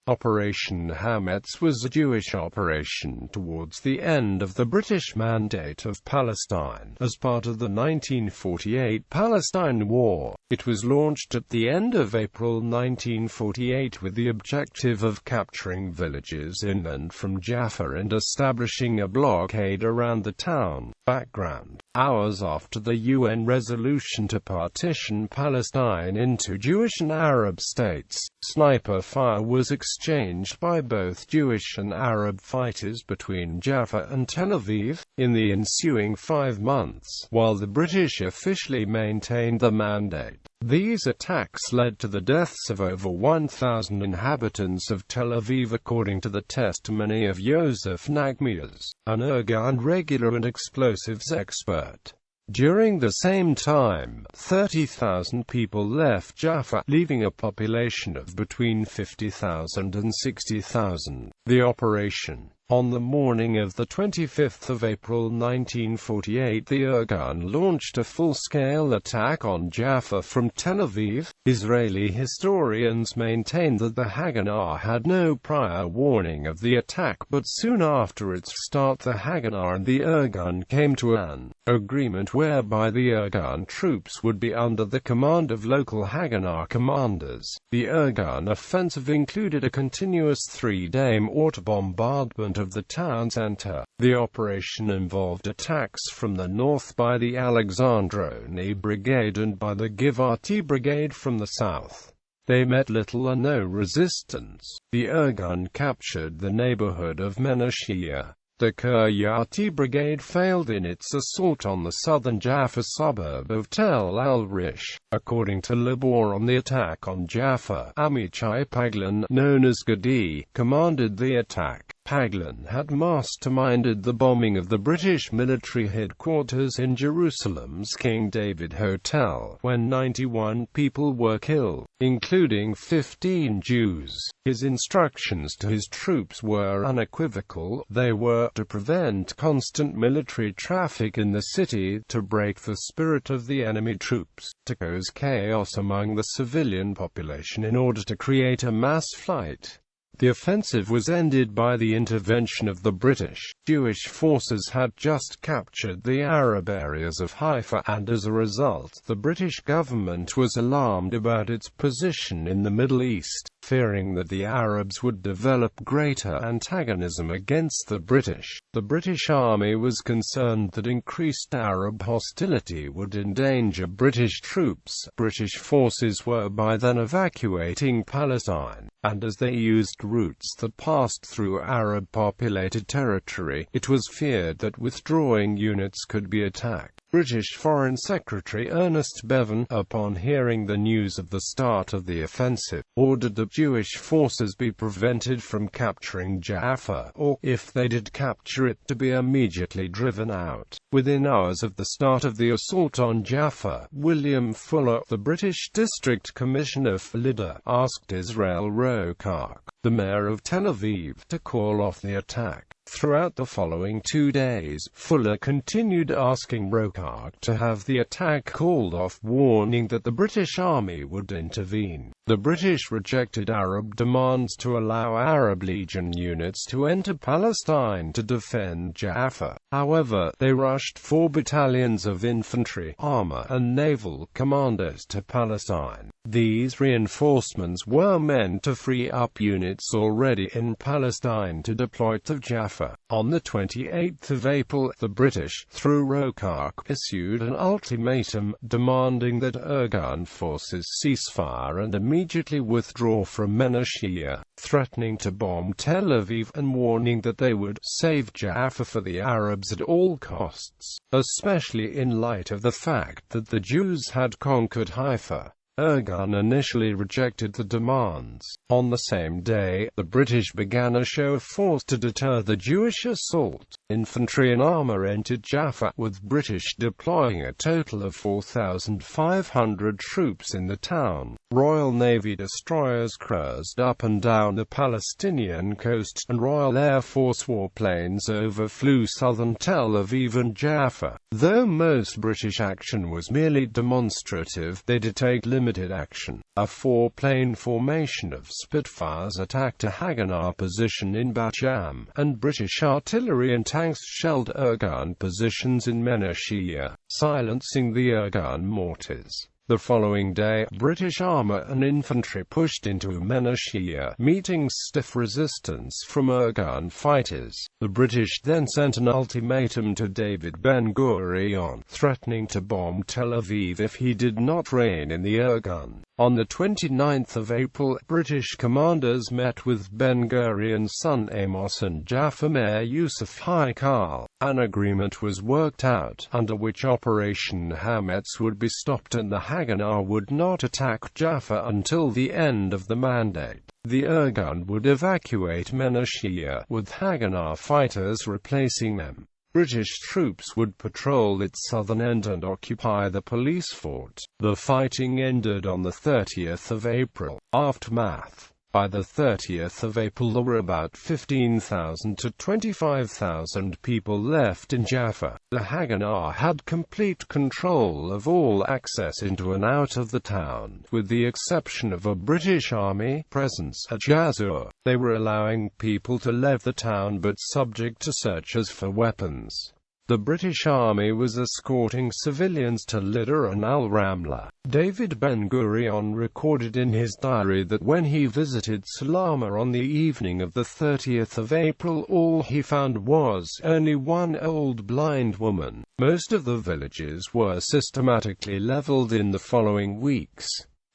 Operation Hametz was a Jewish operation towards the end of the British Mandate of Palestine, as part of the 1948 Palestine War. It was launched at the end of April 1948 with the objective of capturing villages inland from Jaffa and establishing a blockade around the town. Background: hours after the UN resolution to partition Palestine into Jewish and Arab states, sniper fire was exchanged by both Jewish and Arab fighters between Jaffa and Tel Aviv. In the ensuing 5 months, while the British officially maintained the mandate, these attacks led to the deaths of over 1,000 inhabitants of Tel Aviv, according to the testimony of Yosef Nagmias, an air-gun regular and explosives expert. During the same time, 30,000 people left Jaffa, leaving a population of between 50,000 and 60,000. The operation. On the morning of the 25th of April 1948, the Irgun launched a full-scale attack on Jaffa from Tel Aviv. Israeli historians maintain that the Haganah had no prior warning of the attack, but soon after its start the Haganah and the Irgun came to an agreement whereby the Irgun troops would be under the command of local Haganah commanders. The Irgun offensive included a continuous 3-day mortar bombardment of the town center. The operation involved attacks from the north by the Alexandroni Brigade and by the Givati Brigade from the south. They met little or no resistance. The Irgun captured the neighborhood of Menashiya. The Kiryati Brigade failed in its assault on the southern Jaffa suburb of Tel al-Rish. According to Labor, on the attack on Jaffa, Amichai Paglan, known as Gadi, commanded the attack. Paglan had masterminded the bombing of the British military headquarters in Jerusalem's King David Hotel, when 91 people were killed, including 15 Jews. His instructions to his troops were unequivocal. They were to prevent constant military traffic in the city, to break the spirit of the enemy troops, to cause chaos among the civilian population in order to create a mass flight. The offensive was ended by the intervention of the British. Jewish forces had just captured the Arab areas of Haifa, and as a result, the British government was alarmed about its position in the Middle East, fearing that the Arabs would develop greater antagonism against the British. The British Army was concerned that increased Arab hostility would endanger British troops. British forces were by then evacuating Palestine, and as they used routes that passed through Arab-populated territory, it was feared that withdrawing units could be attacked. British Foreign Secretary Ernest Bevin, upon hearing the news of the start of the offensive, ordered that Jewish forces be prevented from capturing Jaffa, or, if they did capture it, to be immediately driven out. Within hours of the start of the assault on Jaffa, William Fuller, the British District Commissioner for Lydda, asked Israel Rokark, the mayor of Tel Aviv, to call off the attack. Throughout the following 2 days, Fuller continued asking Rokark to have the attack called off, warning that the British Army would intervene. The British rejected Arab demands to allow Arab Legion units to enter Palestine to defend Jaffa. However, they rushed 4 battalions of infantry, armor, and naval commanders to Palestine. These reinforcements were meant to free up units already in Palestine to deploy to Jaffa. On the 28th of April, the British, through Rokark, issued an ultimatum, demanding that Irgun forces cease fire and immediately withdraw from Menashiya, threatening to bomb Tel Aviv, and warning that they would save Jaffa for the Arabs at all costs, especially in light of the fact that the Jews had conquered Haifa. Irgun initially rejected the demands. On the same day, the British began a show of force to deter the Jewish assault. Infantry and armor entered Jaffa, with British deploying a total of 4,500 troops in the town. Royal Navy destroyers cruised up and down the Palestinian coast, and Royal Air Force warplanes overflew southern Tel Aviv and Jaffa. Though most British action was merely demonstrative, they did take limited action. A four-plane formation of Spitfires attacked a Haganah position in Bat-Yam, and British artillery and tanks shelled Irgun positions in Menashia, silencing the Irgun mortars. The following day, British armour and infantry pushed into Menashia, meeting stiff resistance from Irgun fighters. The British then sent an ultimatum to David Ben-Gurion, threatening to bomb Tel Aviv if he did not rein in the Irgun. On the 29th of April, British commanders met with Ben-Gurion's son Amos and Jaffa Mayor Yusuf Haikal. An agreement was worked out, under which Operation Hametz would be stopped and the Haganah would not attack Jaffa until the end of the mandate. The Irgun would evacuate Menashia, with Haganah fighters replacing them. British troops would patrol its southern end and occupy the police fort. The fighting ended on the 30th of April. Aftermath. By the 30th of April there were about 15,000 to 25,000 people left in Jaffa. The Haganah had complete control of all access into and out of the town, with the exception of a British army presence at Jazur. They were allowing people to leave the town but subject to searches for weapons. The British Army was escorting civilians to Lida and Al-Ramla. David Ben-Gurion recorded in his diary that when he visited Salama on the evening of the 30th of April, all he found was only one old blind woman. Most of the villages were systematically leveled in the following weeks.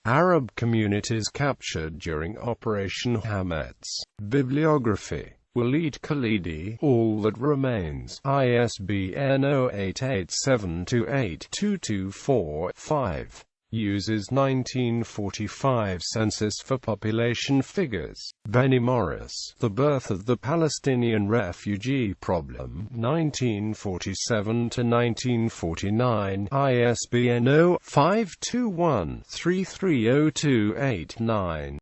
Arab communities captured during Operation Hametz. Bibliography. Walid Khalidi, All That Remains, ISBN 0887282245. Uses 1945 census for population figures. Benny Morris, The Birth of the Palestinian Refugee Problem, 1947–1949, ISBN 0521330289.